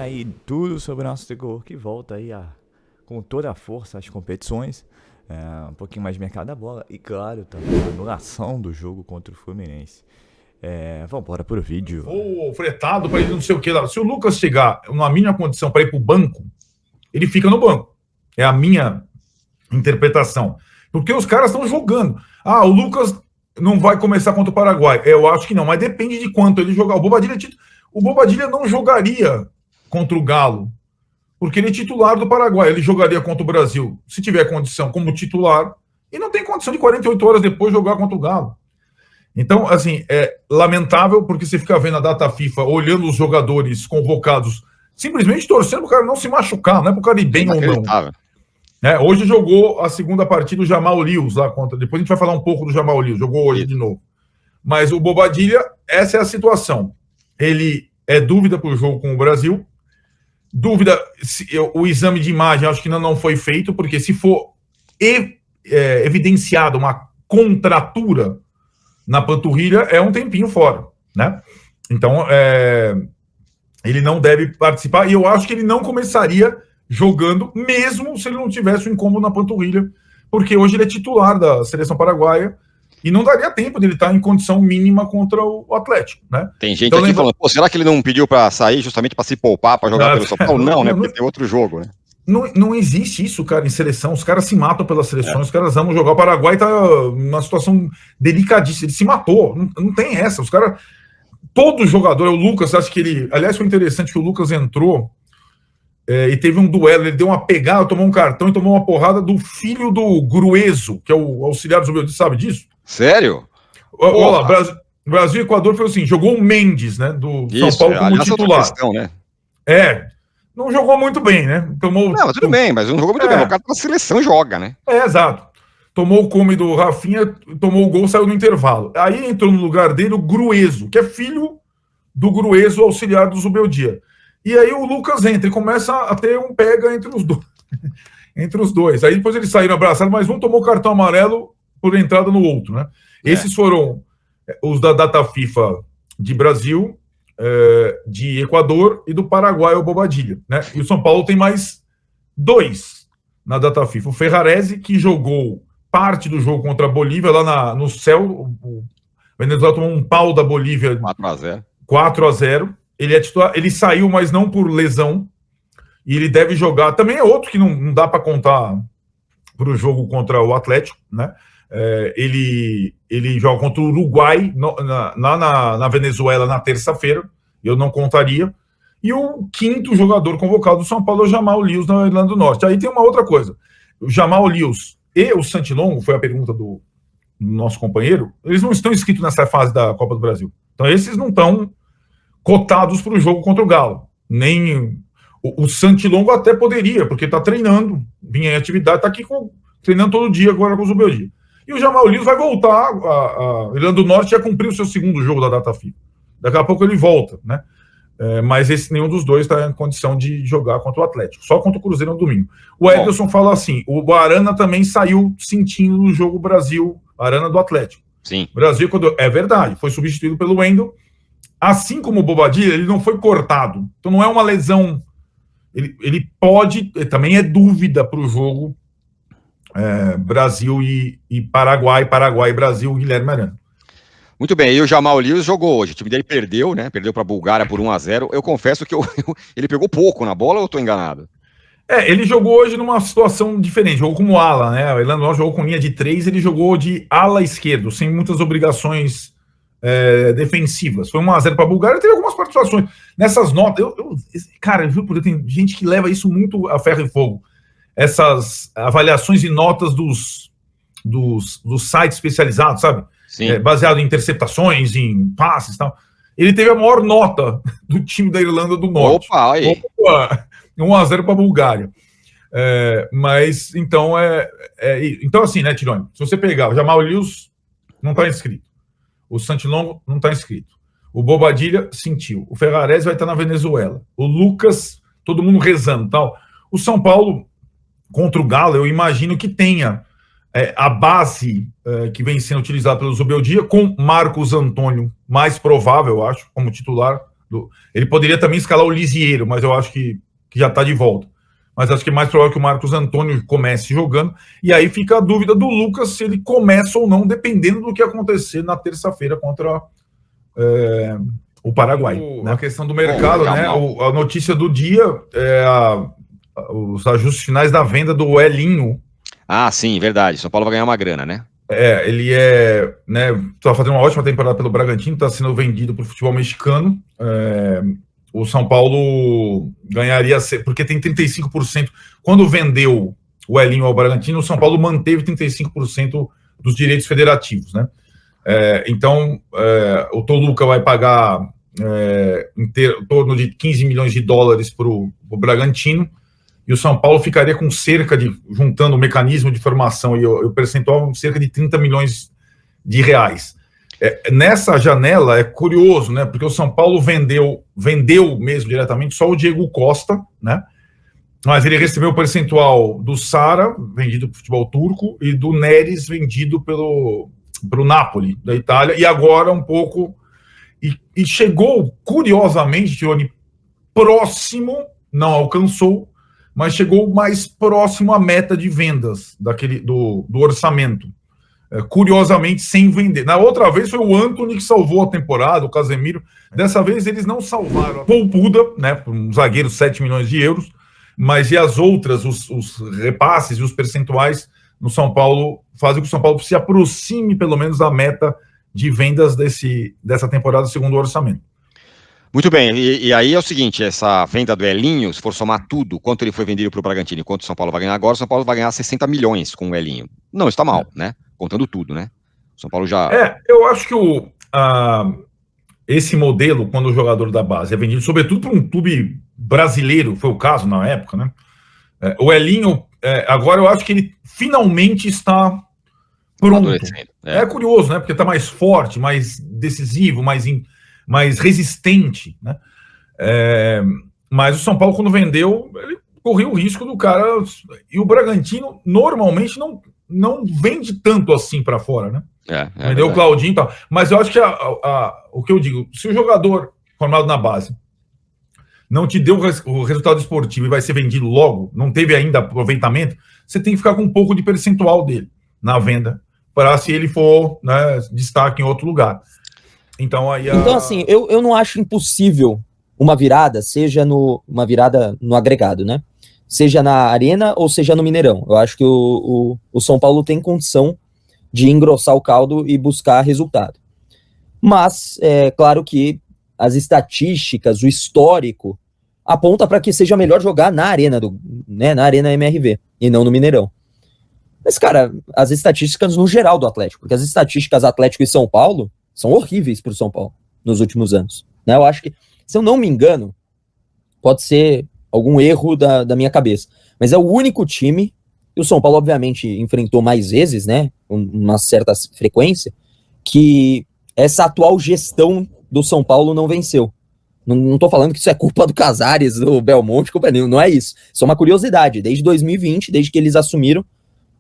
aí tudo sobre o nosso tricolor que volta aí com toda a força às competições. Um pouquinho mais de mercado da bola e, claro, também a anulação do jogo contra o Fluminense. Vamos embora pro vídeo. Ou fretado para ele não sei o que lá. Se o Lucas chegar numa mínima condição para ir pro banco, ele fica no banco. É a minha interpretação. Porque os caras estão jogando. O Lucas não vai começar contra o Paraguai. Eu acho que não, mas depende de quanto ele jogar. O Bobadilla não jogaria contra o Galo, porque ele é titular do Paraguai. Ele jogaria contra o Brasil, se tiver condição, como titular, e não tem condição de 48 horas depois jogar contra o Galo. Então, assim, é lamentável, porque você fica vendo a data FIFA, olhando os jogadores convocados, simplesmente torcendo para o cara não se machucar, não é para o cara ir bem ou não. Hoje jogou a segunda partida o Jamal Lewis lá contra. Depois a gente vai falar um pouco do Jamal Lewis, jogou hoje de novo. Mas o Bobadilla, essa é a situação. Ele é dúvida para o jogo com o Brasil. Dúvida, o exame de imagem acho que não foi feito, porque se for evidenciado uma contratura na panturrilha, é um tempinho fora, né? Então, ele não deve participar, e eu acho que ele não começaria jogando, mesmo se ele não tivesse um incômodo na panturrilha, porque hoje ele é titular da seleção paraguaia, e não daria tempo dele estar em condição mínima contra o Atlético, né? Tem gente aqui falando, será que ele não pediu para sair justamente para se poupar, para jogar pelo São Paulo? Não, né? Porque tem outro jogo, né? Não existe isso, cara, em seleção. Os caras se matam pelas seleções, os caras amam jogar. O Paraguai tá numa situação delicadíssima. Ele se matou, não tem essa. Os caras. Todo jogador, o Lucas, acho que ele. Aliás, foi interessante que o Lucas entrou e teve um duelo. Ele deu uma pegada, tomou um cartão e tomou uma porrada do filho do Grueso, que é o auxiliar do Zubeldia, sabe disso? Sério? Olha lá, Brasil e Equador foi assim: jogou o Mendes, né, do São Paulo como titular. Questão, né? Não jogou muito bem, né? Mas tudo bem, mas não jogou muito bem. O cara da seleção joga, né? Exato. Tomou o come do Rafinha, tomou o gol, saiu no intervalo. Aí entrou no lugar dele o Grueso, que é filho do Grueso, auxiliar do Zubeldia. E aí o Lucas entra e começa a ter um pega entre os dois. Aí depois eles saíram abraçados, mas um tomou cartão amarelo por entrada no outro, né? Esses foram os da data FIFA de Brasil, de Equador e do Paraguai, o Bobadilla, né? E o São Paulo tem mais 2 na data FIFA. O Ferrarese, que jogou parte do jogo contra a Bolívia lá no céu. O Venezuela tomou um pau da Bolívia 4-0. Ele é titular, ele saiu, mas não por lesão, e ele deve jogar. Também é outro que não dá para contar para o jogo contra o Atlético, né? Ele joga contra o Uruguai na Venezuela na terça-feira, eu não contaria. E o quinto jogador convocado do São Paulo é o Jamal Lewis na Irlanda do Norte. Aí tem uma outra coisa: o Jamal Lewis e o Santilongo, foi a pergunta do nosso companheiro, eles não estão inscritos nessa fase da Copa do Brasil. Então esses não estão cotados para o jogo contra o Galo. Nem o Santilongo até poderia, porque está treinando, vinha em atividade, está aqui treinando todo dia agora com o Zubeldia. E o Jamal Lewis vai voltar, a Irlanda do Norte já cumpriu o seu segundo jogo da data FIFA. Daqui a pouco ele volta, né? Mas nenhum dos dois está em condição de jogar contra o Atlético, só contra o Cruzeiro no domingo. O Ederson fala assim: o Arana também saiu sentindo no jogo Brasil, Arana do Atlético. Sim. Brasil, é verdade, foi substituído pelo Wendel, assim como o Bobadilla, ele não foi cortado, então não é uma lesão. Ele pode, também é dúvida para o jogo Brasil e Paraguai e Brasil, Guilherme Arana. Muito bem, e o Jamal Lewis jogou hoje, o time dele perdeu, né? Perdeu para a Bulgária por 1-0. Eu confesso que ele pegou pouco na bola, ou eu estou enganado? Ele jogou hoje numa situação diferente, jogou como ala, né? O Irlanda jogou com linha de 3, ele jogou de ala esquerdo, sem muitas obrigações defensivas. Foi 1-0 para a Bulgária, teve algumas participações. Nessas notas, cara, viu, porque tem gente que leva isso muito a ferro e fogo. Essas avaliações e notas dos sites especializados, sabe? Baseado em interceptações, em passes e tal. Ele teve a maior nota do time da Irlanda do Norte. Aí. 1-0 para a Bulgária. Mas, então, então assim, né, Tironi? Se você pegar, o Jamal Lewis não está inscrito. O Santilongo não está inscrito. O Bobadilla sentiu. O Ferrarese vai estar na Venezuela. O Lucas, todo mundo rezando e tal. O São Paulo, contra o Galo, eu imagino que tenha a base que vem sendo utilizada pelo Zubeldia, com Marcos Antônio, mais provável, eu acho, como titular, Ele poderia também escalar o Lisieiro, mas eu acho que já está de volta. Mas acho que é mais provável que o Marcos Antônio comece jogando. E aí fica a dúvida do Lucas se ele começa ou não, dependendo do que acontecer na terça-feira contra o Paraguai. Né? A questão do mercado, né? A notícia do dia é os ajustes finais da venda do Elinho. Ah, sim, verdade. São Paulo vai ganhar uma grana, né? Ele né, tá fazendo uma ótima temporada pelo Bragantino, está sendo vendido para o futebol mexicano. O São Paulo ganharia, porque tem 35%. Quando vendeu o Elinho ao Bragantino, o São Paulo manteve 35% dos direitos federativos, né? Então, o Toluca vai pagar em torno de 15 milhões de dólares para o Bragantino, e o São Paulo ficaria com cerca de, juntando o mecanismo de formação e o percentual, cerca de 30 milhões de reais. Nessa janela é curioso, né? Porque o São Paulo vendeu mesmo diretamente só o Diego Costa, né? Mas ele recebeu o percentual do Sara, vendido para o futebol turco, e do Neres, vendido pelo Napoli, da Itália, e agora um pouco. E chegou, curiosamente, Tione, próximo, não alcançou, mas chegou mais próximo à meta de vendas do orçamento. Curiosamente, sem vender. Na outra vez foi o Antony que salvou a temporada, o Casemiro. Dessa vez eles não salvaram a Poupuda, né, um zagueiro, 7 milhões de euros, mas e as outras, os repasses e os percentuais no São Paulo fazem com que o São Paulo se aproxime pelo menos da meta de vendas dessa temporada segundo o orçamento. Muito bem, e aí é o seguinte, essa venda do Elinho, se for somar tudo, quanto ele foi vendido para o Bragantino e quanto o São Paulo vai ganhar agora, o São Paulo vai ganhar 60 milhões com o Elinho. Não está mal, né? Contando tudo, né? O São Paulo já... eu acho que esse modelo, quando o jogador da base é vendido, sobretudo para um clube brasileiro, foi o caso na época, né? O Elinho, agora eu acho que ele finalmente está pronto. É curioso, né? Porque está mais forte, mais decisivo, mais resistente, né? Mas o São Paulo, quando vendeu, ele correu o risco do cara. E o Bragantino normalmente não vende tanto assim para fora, né? Vendeu o Claudinho e tal. Mas eu acho que o que eu digo, se o jogador formado na base não te deu o resultado esportivo e vai ser vendido logo, não teve ainda aproveitamento, você tem que ficar com um pouco de percentual dele na venda, para se ele for, né, destaque em outro lugar. Então, assim, eu não acho impossível uma virada, seja uma virada no agregado, né? Seja na Arena ou seja no Mineirão. Eu acho que o São Paulo tem condição de engrossar o caldo e buscar resultado. Mas, é claro que as estatísticas, o histórico, aponta para que seja melhor jogar na Arena, na Arena MRV, e não no Mineirão. Mas, cara, as estatísticas no geral do Atlético, porque as estatísticas Atlético e São Paulo são horríveis para o São Paulo nos últimos anos. Né? Eu acho que, se eu não me engano, pode ser algum erro da minha cabeça, mas é o único time, e o São Paulo, obviamente, enfrentou mais vezes, né, uma certa frequência, que essa atual gestão do São Paulo não venceu. Não tô falando que isso é culpa do Casares, do Belmonte, não é isso. Isso é uma curiosidade. Desde 2020, desde que eles assumiram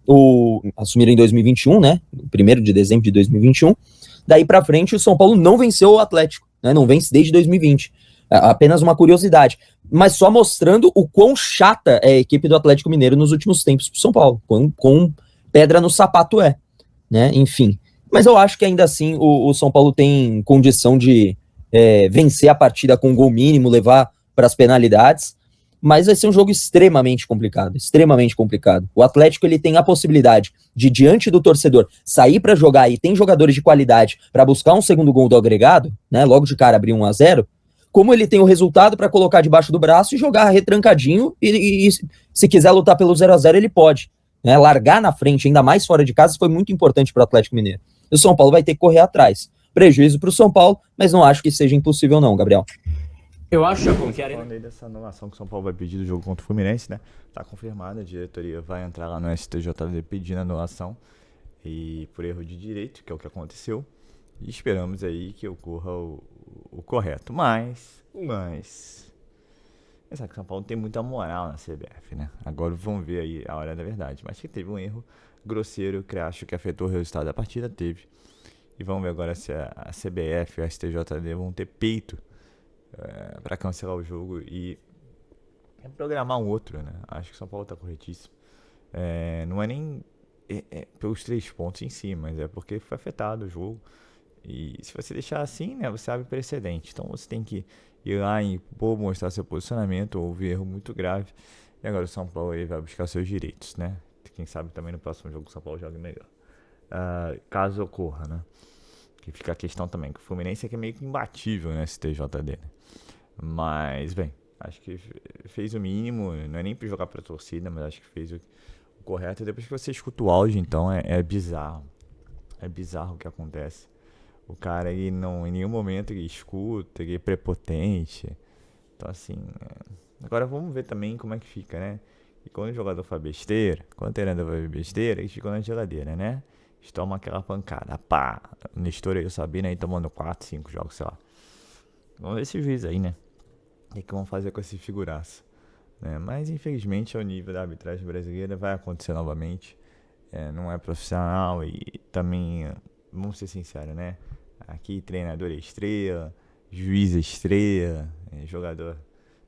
em 2021, né, 1º de dezembro de 2021, daí pra frente o São Paulo não venceu o Atlético, né, não vence desde 2020. Apenas uma curiosidade. Mas só mostrando o quão chata é a equipe do Atlético Mineiro nos últimos tempos pro São Paulo, com pedra no sapato né, enfim. Mas eu acho que ainda assim o São Paulo tem condição de vencer a partida com um gol mínimo, levar para as penalidades, mas vai ser um jogo extremamente complicado. O Atlético, ele tem a possibilidade de, diante do torcedor, sair para jogar, e tem jogadores de qualidade para buscar um segundo gol do agregado, né, logo de cara abrir 1-0, como ele tem o resultado para colocar debaixo do braço e jogar retrancadinho, e se quiser lutar pelo 0-0, ele pode. Né, largar na frente, ainda mais fora de casa, foi muito importante para o Atlético Mineiro. O São Paulo vai ter que correr atrás. Prejuízo para o São Paulo, mas não acho que seja impossível não, Gabriel. Eu acho que falando aí dessa inovação que o São Paulo vai pedir do jogo contra o Fluminense, né? Tá confirmada, a diretoria vai entrar lá no STJD pedindo anulação e por erro de direito, que é o que aconteceu, e esperamos aí que ocorra o correto. Mas sabe que o São Paulo tem muita moral na CBF, né? Agora vamos ver aí a hora da verdade. Mas que teve um erro grosseiro que acho que afetou o resultado da partida, teve. E vamos ver agora se a CBF e a STJD vão ter peito para cancelar o jogo e programar um outro, né? Acho que o São Paulo tá corretíssimo. Não é nem pelos 3 pontos em si, mas é porque foi afetado o jogo. E se você deixar assim, né, você abre precedente. Então você tem que ir lá e mostrar seu posicionamento. Houve erro muito grave. E agora o São Paulo aí vai buscar seus direitos, né? Quem sabe também no próximo jogo o São Paulo jogue melhor. Caso ocorra, né? Que fica a questão também, que o Fluminense é que é meio que imbatível, né, esse TJD, né? Mas, bem, acho que fez o mínimo, não é nem pra jogar pra torcida, mas acho que fez o correto. E depois que você escuta o áudio, então, é bizarro. É bizarro o que acontece. O cara aí não, em nenhum momento ele escuta, ele é prepotente. Então, assim, agora vamos ver também como é que fica, né? E quando o jogador faz besteira, quando o treinador faz besteira, eles ficam na geladeira, né? Eles tomam aquela pancada, pá. Nestor aí, o Sabino aí tomando 4, 5 jogos, sei lá. Vamos ver esse juiz aí, né? O que vão fazer com esse figuraça, né? Mas infelizmente, ao nível da arbitragem brasileira, vai acontecer novamente. Não é profissional e também, vamos ser sinceros, né? Aqui treinador é estrela, juiz é estrela, jogador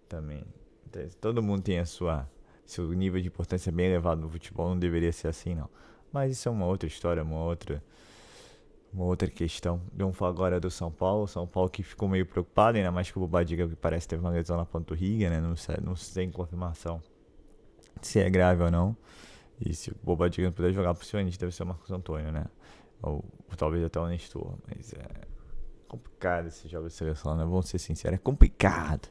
também. Então, todo mundo tem seu nível de importância bem elevado no futebol, não deveria ser assim, não. Mas isso é uma outra história, uma outra questão. Vamos falar agora do São Paulo. São Paulo que ficou meio preocupado, ainda mais que o Bobadilla, que parece que teve uma lesão na panturrilha, né? Não tem confirmação se é grave ou não. E se o Bobadilla não puder jogar pro Sionista, deve ser o Marcos Antônio, né? Ou talvez até o Nestor. Mas é complicado esse jogo de seleção, né? Vamos ser sinceros, é complicado,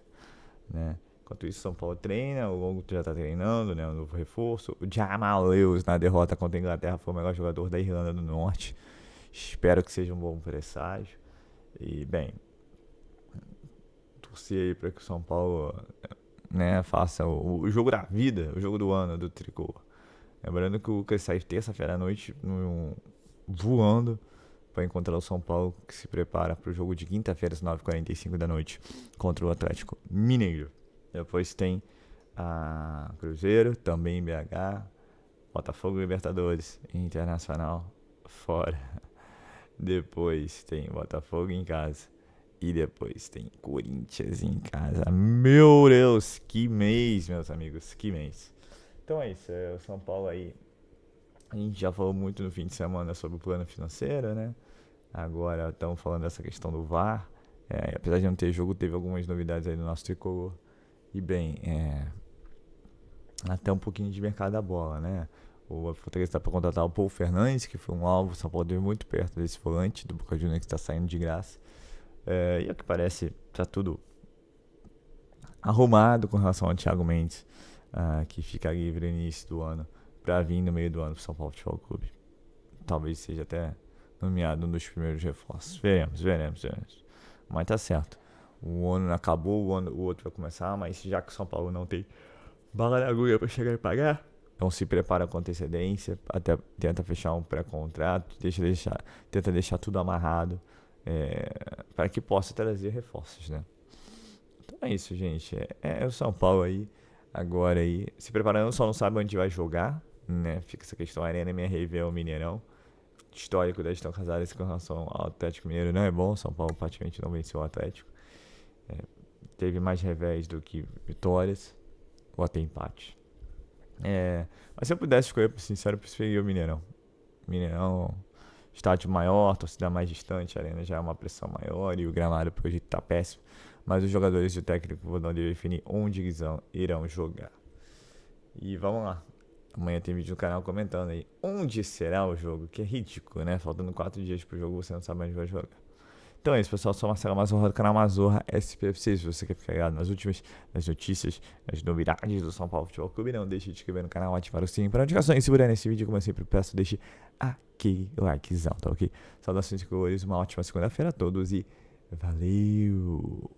né? Enquanto isso, São Paulo treina, o Longo já tá treinando, né? O novo reforço. O Jamal Lewis, na derrota contra a Inglaterra, foi o melhor jogador da Irlanda do Norte. Espero que seja um bom presságio. E, bem, torcer aí para que o São Paulo, né, faça o jogo da vida, o jogo do ano do Tricolor. Lembrando que o Lucas sai terça-feira à noite voando para encontrar o São Paulo, que se prepara para o jogo de quinta-feira às 9h45 da noite contra o Atlético Mineiro. Depois tem a Cruzeiro, também em BH, Botafogo, Libertadores, Internacional fora. Depois tem Botafogo em casa. E depois tem Corinthians em casa. Meu Deus, que mês, meus amigos, que mês. Então é isso, o São Paulo aí. A gente já falou muito no fim de semana sobre o plano financeiro, né? Agora estamos falando dessa questão do VAR. Apesar de não ter jogo, teve algumas novidades aí no nosso tricolor. E bem, até um pouquinho de mercado da bola, né? O Fortaleza está para contratar o Paul Fernandes, que foi um alvo. O São Paulo deu muito perto desse volante do Boca Juniors que está saindo de graça. E ao que parece, está tudo arrumado com relação ao Thiago Mendes, que fica livre no início do ano, para vir no meio do ano para o São Paulo Futebol Clube. Talvez seja até nomeado um dos primeiros reforços. Veremos. Mas tá certo. O ano acabou, o outro vai começar, mas já que o São Paulo não tem bala na agulha para chegar e pagar, então se prepara com antecedência, até tenta fechar um pré-contrato, tenta deixar tudo amarrado, para que possa trazer reforços, né? Então é isso, gente. É o São Paulo aí, agora aí, se preparando, só não sabe onde vai jogar, né? Fica essa questão, a Arena MRV é o Mineirão. Histórico da gestão Casares com relação ao Atlético Mineiro não é bom. São Paulo praticamente não venceu o Atlético. Teve mais revés do que vitórias, ou até empate. Mas se eu pudesse escolher, por sincero, eu preferia o Mineirão. Mineirão, estádio maior, torcida mais distante, a arena já é uma pressão maior e o gramado pelo jeito tá péssimo. Mas os jogadores e o técnico vão definir onde eles irão jogar. E vamos lá. Amanhã tem vídeo no canal comentando aí onde será o jogo, que é ridículo, né? Faltando 4 dias pro jogo, você não sabe onde vai jogar. Então é isso, pessoal. Sou Marcelo Mazorra do canal Mazorra SPFC. Se você quer ficar ligado nas notícias, nas novidades do São Paulo Futebol Clube, não deixe de se inscrever no canal, ativar o sininho para notificações. Se puder nesse vídeo, como eu sempre peço, deixe aquele likezão, tá ok? Saudações tricolores, uma ótima segunda-feira a todos e valeu!